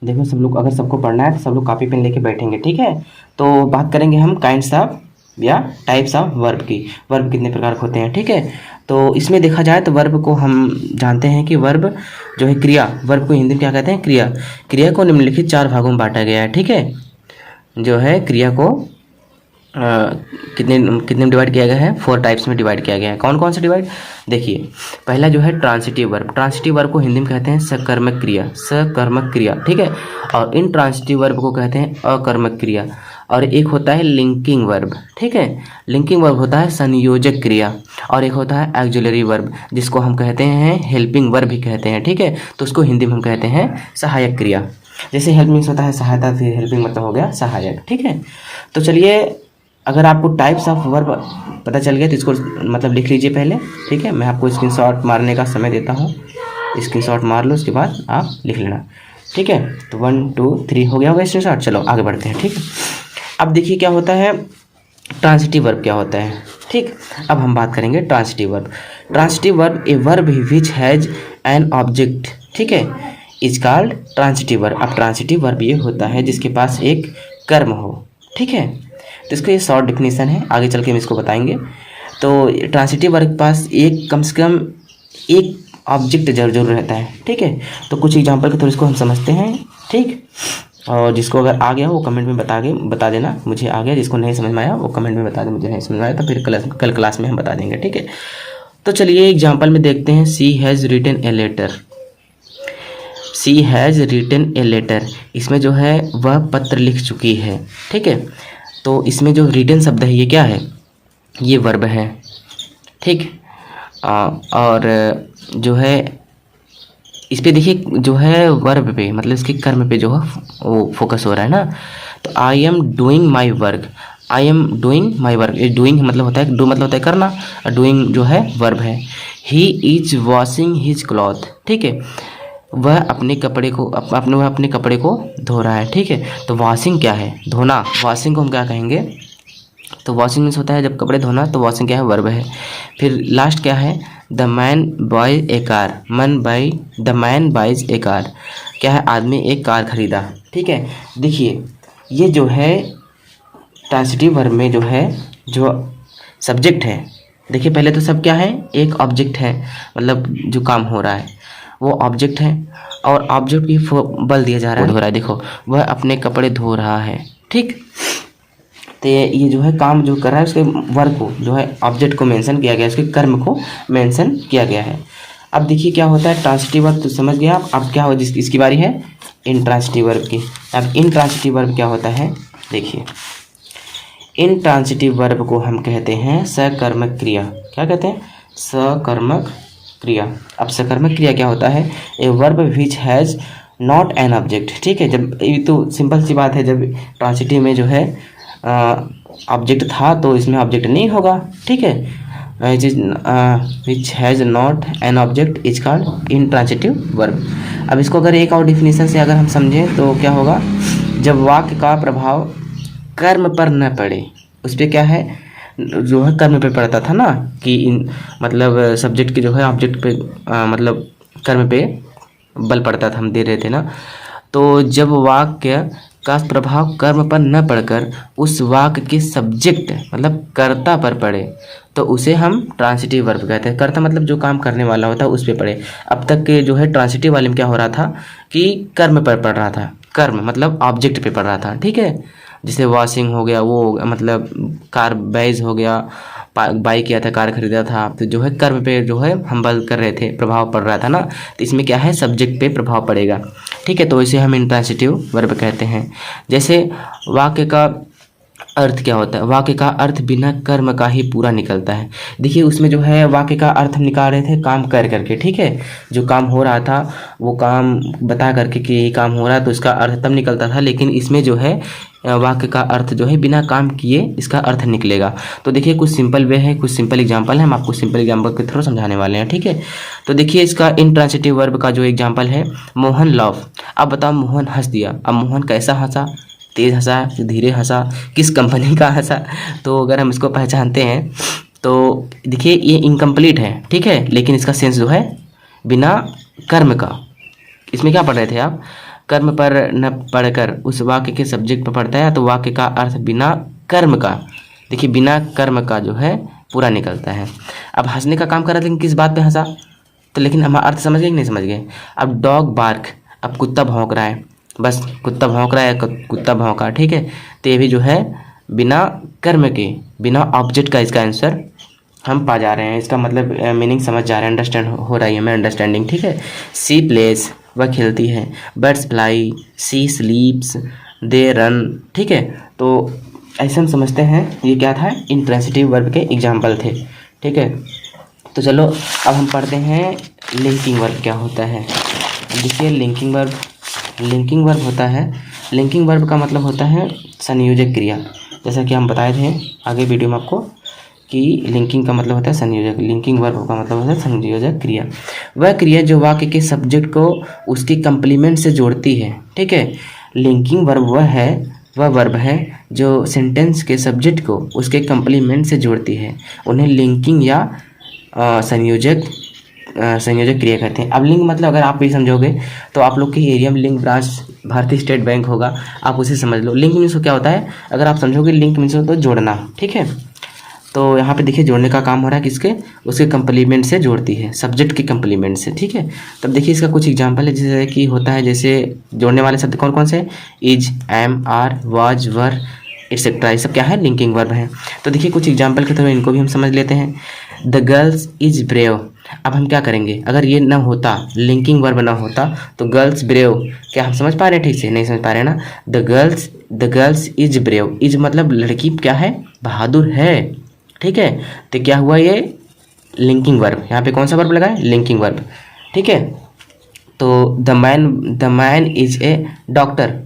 देखो सब लोग, अगर सबको पढ़ना है तो सब लोग कॉपी पेन लेके बैठेंगे, ठीक है। तो बात करेंगे हम काइंड्स ऑफ या टाइप्स ऑफ वर्ब की। वर्ब कितने प्रकार के होते हैं, ठीक है। तो इसमें देखा जाए तो वर्ब को हम जानते हैं कि वर्ब जो है क्रिया, वर्ब को हिंदी में क्या कहते हैं, क्रिया। क्रिया को निम्नलिखित 4 भागों में बांटा गया है, ठीक है। जो है क्रिया को कितने कितने में डिवाइड किया गया है, 4 टाइप्स में डिवाइड किया गया है। कौन कौन से डिवाइड, देखिए। पहला जो है ट्रांसिटिव वर्ब। ट्रांसिटिव वर्ब को हिंदी में कहते हैं सकर्मक क्रिया, सकर्मक क्रिया, ठीक है। और इनट्रांसिटिव वर्ब को कहते हैं अकर्मक क्रिया। और एक होता है लिंकिंग वर्ब, ठीक है। लिंकिंग वर्ब होता है संयोजक क्रिया। और एक होता है ऑक्सिलरी वर्ब, जिसको हम कहते हैं हेल्पिंग वर्ब भी कहते हैं, ठीक है। तो उसको हिंदी में हम कहते हैं सहायक क्रिया। जैसे हेल्प मीन्स होता है सहायता, फिर हेल्पिंग मतलब हो गया सहायक, ठीक है। तो चलिए, अगर आपको टाइप्स ऑफ वर्ब पता चल गया तो इसको मतलब लिख लीजिए पहले, ठीक है। मैं आपको स्क्रीनशॉट मारने का समय देता हूँ, स्क्रीनशॉट मार लो, उसके बाद आप लिख लेना, ठीक है। तो 1 2 3 हो गया होगा स्क्रीनशॉट। चलो आगे बढ़ते हैं, ठीक है। अब देखिए क्या होता है ट्रांसिटिव वर्ब, क्या होता है, ठीक। अब हम बात करेंगे transitive verb. Transitive verb a verb which has an object, ठीक है, इज कॉल्ड ट्रांसिटिव वर्ब। अब ट्रांसिटिव वर्ब ये होता है जिसके पास एक कर्म हो, ठीक है। तो इसका ये शॉर्ट डिफिनीसन है, आगे चल के हम इसको बताएंगे। तो ट्रांसिटिव वर्ब के पास एक कम से कम एक ऑब्जेक्ट जरूर रहता है, ठीक है। तो कुछ एग्जांपल के थ्रू इसको हम समझते हैं, ठीक। और जिसको अगर आ गया हो वो कमेंट में बता देना मुझे आ गया, जिसको नहीं समझ में आया वो कमेंट में बता दे मुझे नहीं समझ में आया, तो फिर कल क्लास में हम बता देंगे, ठीक है। तो चलिए एग्जाम्पल में देखते हैं। She has written a letter, she has written a letter. इसमें जो है वह पत्र लिख चुकी है, ठीक है। तो इसमें जो रिटन शब्द है ये क्या है, ये वर्ब है, ठीक। और जो है इस पे देखिए जो है वर्ब पे मतलब इसके कर्म पे जो है वो फोकस हो रहा है ना। तो I am doing my work, I am doing my work. ये डूइंग मतलब होता है, डू मतलब होता है करना, और डूइंग जो है वर्ब है। He is washing his cloth, ठीक है। वह अपने कपड़े को अपने कपड़े को धो रहा है, ठीक है। तो वॉशिंग क्या है, धोना। वॉशिंग को हम क्या कहेंगे, तो वॉशिंग मीन्स होता है जब कपड़े धोना, तो वॉशिंग क्या है, वर्ब है। फिर लास्ट क्या है, the man buy a car, the man buys a car, क्या है, आदमी एक कार खरीदा, ठीक है। देखिए ये जो है ट्रांसिटिव वर्ब में जो है जो सब्जेक्ट है, देखिए पहले तो सब क्या है, एक ऑब्जेक्ट है, मतलब जो काम हो रहा है वो ऑब्जेक्ट है, और ऑब्जेक्ट की बल दिया जा रहा है, धो रहा है। देखो वह अपने कपड़े धो रहा है, ठीक। तो ये जो है काम जो कर रहा है उसके वर्ब को जो है ऑब्जेक्ट को मेंशन किया गया है, उसके कर्म को मेंशन किया गया है। अब देखिए क्या होता है ट्रांसिटिव वर्ब, तो समझ गया आप। अब क्या हो, इसकी बारी है इनट्रांसिटिव वर्ब की। अब इनट्रांसिटिव वर्ब क्या होता है, देखिए इनट्रांसिटिव वर्ब को हम कहते हैं सकर्मक क्रिया। क्या कहते हैं, सकर्मक क्रिया। अब सकर्मक क्रिया क्या होता है, a verb which has not an object, ठीक है। जब ये तो सिंपल सी बात है, जब ट्रांसिटिव में जो है ऑब्जेक्ट था तो इसमें ऑब्जेक्ट नहीं होगा, ठीक है। Which has not an object is called intransitive verb. अब इसको अगर एक और डिफिनीशन से अगर हम समझें तो क्या होगा, जब वाक्य का प्रभाव कर्म पर न पड़े, उस पर क्या है, जो है कर्म पे पड़ता था ना, कि मतलब सब्जेक्ट की जो है ऑब्जेक्ट पे मतलब कर्म पे बल पड़ता था, हम दे रहे थे ना। तो जब वाक्य का प्रभाव कर्म पर न पड़कर उस वाक्य के सब्जेक्ट मतलब कर्ता पर पड़े तो उसे हम ट्रांसिटिव वर्ब कहते हैं। कर्ता मतलब जो काम करने वाला होता है उस पे पड़े। अब तक के जो है ट्रांसिटिव वाले में क्या हो रहा था कि कर्म पर पड़ रहा था, कर्म मतलब ऑब्जेक्ट पे पड़ रहा था, ठीक है। जैसे वॉशिंग हो गया, वो मतलब कार बैज हो गया, बाई किया था, कार खरीदा था, तो जो है कर्म पे जो है हम बल कर रहे थे, प्रभाव पड़ रहा था ना। तो इसमें क्या है, सब्जेक्ट पे प्रभाव पड़ेगा, ठीक है। तो इसे हम इंट्रांसिटिव वर्ब कहते हैं। जैसे वाक्य का अर्थ क्या होता है, वाक्य का अर्थ बिना कर्म का ही पूरा निकलता है। देखिए उसमें जो है वाक्य का अर्थ हम निकाल रहे थे काम कर करके, ठीक है। जो काम हो रहा था वो काम बता करके कि यही काम हो रहा है तो इसका अर्थ तब निकलता था, लेकिन इसमें जो है वाक्य का अर्थ जो है बिना काम किए इसका अर्थ निकलेगा। तो देखिए कुछ सिंपल वे है, कुछ सिंपल एग्जांपल है, हम आपको सिंपल एग्जांपल के थ्रू समझाने वाले हैं, ठीक है। तो देखिए इसका इनट्रांसिटिव वर्ब का जो एग्जांपल है, मोहन लव। अब बताओ मोहन हंस दिया। अब मोहन कैसा हंसा, तेज़ हंसा, धीरे हंसा, किस कंपनी का हंसा। तो अगर हम इसको पहचानते हैं तो देखिए ये इनकम्प्लीट है, ठीक है, लेकिन इसका सेंस जो है बिना कर्म का। इसमें क्या पढ़ रहे थे आप, कर्म पर न पढ़कर उस वाक्य के सब्जेक्ट पर पढ़ता है तो वाक्य का अर्थ बिना कर्म का, देखिए बिना कर्म का जो है पूरा निकलता है। अब हंसने का काम कर रहा था लेकिन किस बात पे हंसा, तो लेकिन हम अर्थ समझ गए कि नहीं समझ गए। अब डॉग बार्क, अब कुत्ता भौंक रहा है, बस कुत्ता भौंक रहा है, कुत्ता भौंका, ठीक है। तो ये भी जो है बिना कर्म के, बिना ऑब्जेक्ट का इसका आंसर हम पा जा रहे हैं। इसका मतलब मीनिंग समझ जा रहे हैं, अंडरस्टैंड हो रही है हमें, अंडरस्टैंडिंग, ठीक है। सी प्लेस, वह खेलती है। Birds fly, she sleeps, they run, ठीक है। तो ऐसे हम समझते हैं ये क्या था, इंट्रांसिटिव वर्ब के एग्जाम्पल थे, ठीक है। तो चलो अब हम पढ़ते हैं लिंकिंग वर्ब क्या होता है। देखिए लिंकिंग वर्ब होता है, लिंकिंग वर्ब का मतलब होता है संयोजक क्रिया। जैसा कि हम बताए थे आगे वीडियो में आपको कि लिंकिंग का मतलब होता है संयोजक, लिंकिंग वर्ब का मतलब होता है संयोजक क्रिया। वह क्रिया जो वाक्य के सब्जेक्ट को उसके कंप्लीमेंट से जोड़ती है, ठीक है। लिंकिंग वर्ब वह वर्ब है जो सेंटेंस के सब्जेक्ट को उसके कंप्लीमेंट से जोड़ती है, उन्हें लिंकिंग या संयोजक क्रिया कहते हैं। अब लिंक मतलब अगर आप भी समझोगे तो आप लोग के एरिया में लिंक ब्रांच भारतीय स्टेट बैंक होगा, आप उसे समझ लो। लिंक मीन्स क्या होता है, अगर आप समझोगे लिंक मीन्स तो जोड़ना, ठीक है। तो यहाँ पे देखिए जोड़ने का काम हो रहा है किसके, उसके कंप्लीमेंट से जोड़ती है, सब्जेक्ट के कंप्लीमेंट से, ठीक है। तब देखिए इसका कुछ एग्जांपल है, जैसे कि होता है, जैसे जोड़ने वाले शब्द कौन कौन से, is, am, are, was, were, etcetera, ये सब क्या है, लिंकिंग वर्ब है। तो देखिए कुछ एग्जांपल के थ्रू इनको भी हम समझ लेते हैं। द गर्ल्स इज ब्रेव, अब हम क्या करेंगे, अगर ये ना होता, लिंकिंग वर्ब ना होता तो गर्ल्स ब्रेव, क्या हम समझ पा रहे हैं, ठीक से नहीं समझ पा रहे हैं ना। The girls is brave, is मतलब लड़की क्या है, बहादुर है, ठीक है। तो क्या हुआ, ये लिंकिंग वर्ब, यहाँ पे कौन सा वर्ब लगा है, लिंकिंग वर्ब, ठीक है। तो the man is a doctor,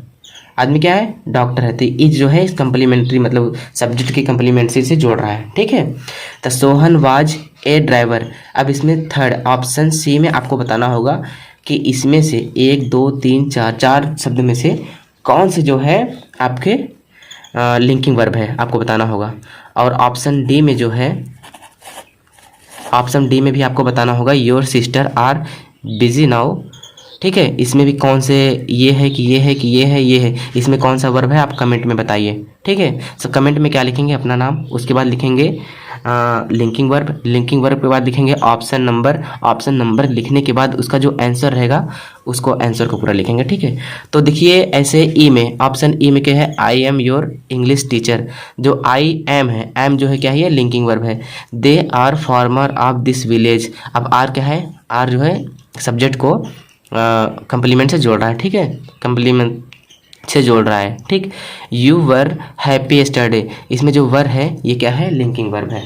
आदमी क्या है, डॉक्टर है। तो इज जो है इस कंप्लीमेंट्री मतलब सब्जेक्ट के कंप्लीमेंट्री से जोड़ रहा है, ठीक है। तो सोहन वाज ए ड्राइवर, अब इसमें थर्ड ऑप्शन सी में आपको बताना होगा कि इसमें से 1 2 3 4 शब्द में से कौन से जो है आपके लिंकिंग वर्ब है, आपको बताना होगा। और ऑप्शन डी में जो है, ऑप्शन डी में भी आपको बताना होगा your sister are busy now, ठीक है। इसमें भी कौन से ये है कि ये है कि ये है, ये है, इसमें कौन सा वर्ब है आप कमेंट में बताइए, ठीक है। सो कमेंट में क्या लिखेंगे, अपना नाम, उसके बाद लिखेंगे लिंकिंग वर्ब के बाद लिखेंगे ऑप्शन नंबर लिखने के बाद उसका जो आंसर रहेगा उसको आंसर को पूरा लिखेंगे, ठीक है। तो देखिए ऐसे ई में, ऑप्शन ई में क्या है, I am your English teacher, जो आई एम है, एम जो है क्या है, ये लिंकिंग वर्ब है। They are farmer of this village, अब आर क्या है, आर जो है सब्जेक्ट को कंप्लीमेंट से जोड़ रहा है, ठीक है, कंप्लीमेंट से जोड़ रहा है, ठीक। यू वर हैप्पी यस्टरडे, इसमें जो वर है ये क्या है, लिंकिंग वर्ब है,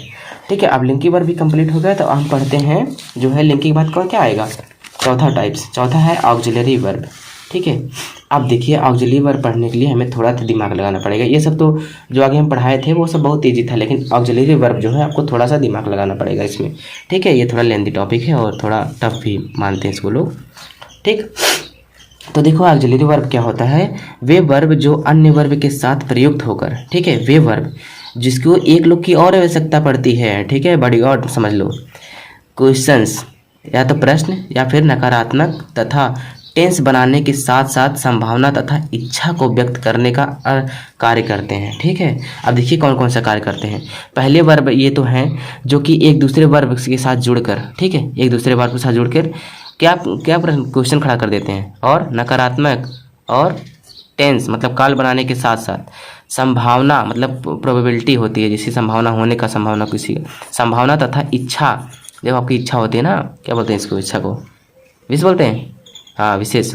ठीक है। अब लिंकिंग वर्ब भी कंप्लीट हो गया, तो हम पढ़ते हैं जो है लिंकिंग बाद कौन क्या आएगा, चौथा है ऑक्सिलरी वर्ब, ठीक है। अब देखिए ऑक्सिलरी वर्ब पढ़ने के लिए हमें थोड़ा सा दिमाग लगाना पड़ेगा, ये सब तो जो आगे हम पढ़ाए थे वो सब बहुत ईजी था, लेकिन ऑक्सिलरी वर्ब जो है आपको थोड़ा सा दिमाग लगाना पड़ेगा इसमें, ठीक है। ये थोड़ा लेंथी टॉपिक है और थोड़ा टफ भी मानते हैं इसको लोग, ठीक। तो देखो ऑक्सिलरी वर्ब क्या होता है, वे वर्ब जो अन्य वर्ब के साथ प्रयुक्त होकर, ठीक है, वे वर्ब जिसको एक लोग की और आवश्यकता पड़ती है, ठीक है, बड़ी और समझ लो, क्वेश्चंस या तो प्रश्न या फिर नकारात्मक तथा टेंस बनाने के साथ साथ संभावना तथा इच्छा को व्यक्त करने का कार्य करते हैं, ठीक है। अब देखिए कौन कौन सा कार्य करते हैं। पहले वर्ब ये तो हैं जो कि एक दूसरे वर्ब के साथ जुड़कर, ठीक है, एक दूसरे वर्ब के साथ जुड़कर क्या क्वेश्चन खड़ा कर देते हैं, और नकारात्मक और टेंस मतलब काल बनाने के साथ साथ संभावना मतलब प्रोबेबिलिटी होती है, जिसकी संभावना होने का, संभावना किसी संभावना तथा इच्छा, जब आपकी इच्छा होती है ना, क्या बोलते हैं इसको, इच्छा को विशेष बोलते हैं, हाँ विशेष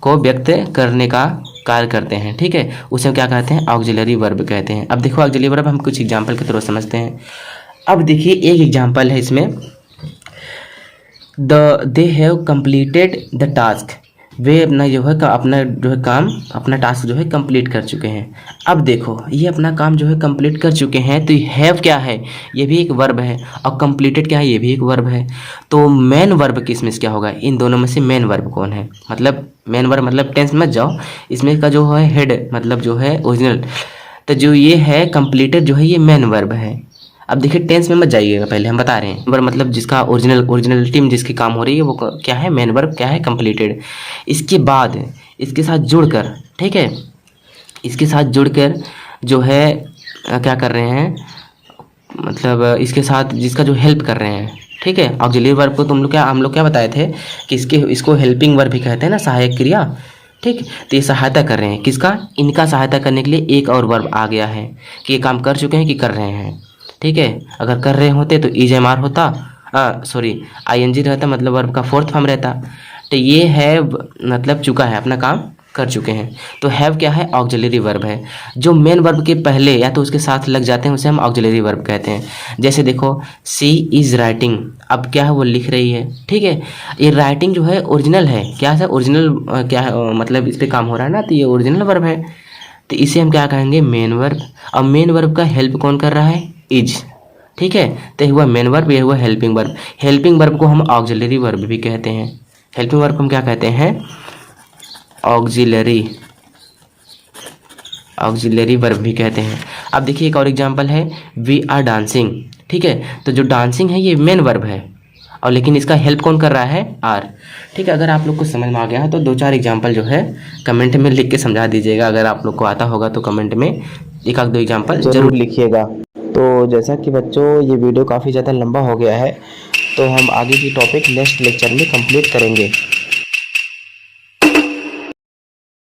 को व्यक्त करने का कार्य करते हैं, ठीक है, उसे क्या कहते हैं, ऑक्सिलरी वर्ब कहते हैं। अब देखो ऑक्सिलरी वर्ब हम कुछ एग्जाम्पल के थ्रू समझते हैं। अब देखिए एक एग्जाम्पल है इसमें, they have completed the task, वे अपना जो है काम अपना टास्क जो है कंप्लीट कर चुके हैं। अब देखो ये अपना काम जो है कंप्लीट कर चुके हैं, तो हैव क्या है, ये भी एक वर्ब है, और कंप्लीटेड क्या है, ये भी एक वर्ब है। तो मेन वर्ब किसमें क्या होगा, इन दोनों में से मेन वर्ब कौन है, मतलब मेन वर्ब मतलब टेंस मत जाओ, इसमें का जो है हेड मतलब जो है ओरिजिनल, तो जो ये है कंप्लीटेड जो है ये मेन वर्ब है। अब देखिए टेंस में मत जाइएगा, पहले हम बता रहे हैं वर्ब मतलब जिसका ओरिजिनलिटी में जिसकी काम हो रही है वो क्या है, मेन वर्ब क्या है, कंप्लीटेड। इसके बाद इसके साथ जुड़कर, ठीक है, इसके साथ जुड़कर जो है क्या कर रहे हैं, मतलब इसके साथ जिसका जो हेल्प कर रहे हैं, ठीक है। ऑक्सिलरी वर्ब को हम लोग क्या बताए थे कि इसको हेल्पिंग वर्ब भी कहते हैं ना, सहायक क्रिया, ठीक। तो ये सहायता कर रहे हैं किसका, इनका सहायता करने के लिए एक और वर्ब आ गया है कि ये काम कर चुके हैं कि कर रहे हैं, ठीक है। अगर कर रहे होते तो EJMR होता, सॉरी ING रहता, मतलब वर्ब का फोर्थ फॉर्म रहता। तो ये है मतलब चुका है, अपना काम कर चुके हैं। तो हैव क्या है, ऑक्सिलरी वर्ब है। जो मेन वर्ब के पहले या तो उसके साथ लग जाते हैं उसे हम ऑक्सिलरी वर्ब कहते हैं। जैसे देखो सी इज़ राइटिंग, अब क्या है वो लिख रही है, ठीक है। ये राइटिंग जो है ओरिजिनल है, क्या है ओरिजिनल, क्या है मतलब इस पर काम हो रहा है ना, तो ये ओरिजिनल वर्ब है। तो इसे हम क्या कहेंगे, मेन वर्ब। और मेन वर्ब का हेल्प कौन कर रहा है, इज, ठीक है। तो ये हुआ मेन वर्ब, ये हुआ हेल्पिंग वर्ब। हेल्पिंग वर्ब को हम ऑक्सिलरी वर्ब भी कहते हैं। हेल्पिंग वर्ब को हम क्या कहते हैं, ऑक्सिलरी वर्ब भी कहते हैं। अब देखिए एक और एग्जांपल है, वी आर डांसिंग, ठीक है। तो जो डांसिंग है ये मेन वर्ब है, और लेकिन इसका हेल्प कौन कर रहा है, आर, ठीक है। अगर आप लोग को समझ में आ गया है तो 2-4 एग्जांपल जो है कमेंट में लिख के समझा दीजिएगा। अगर आप लोग को आता होगा तो कमेंट में 1-2 एग्जांपल जरूर लिखिएगा। तो जैसा कि बच्चों ये वीडियो काफ़ी ज़्यादा लंबा हो गया है, तो हम आगे की टॉपिक नेक्स्ट लेक्चर में कंप्लीट करेंगे।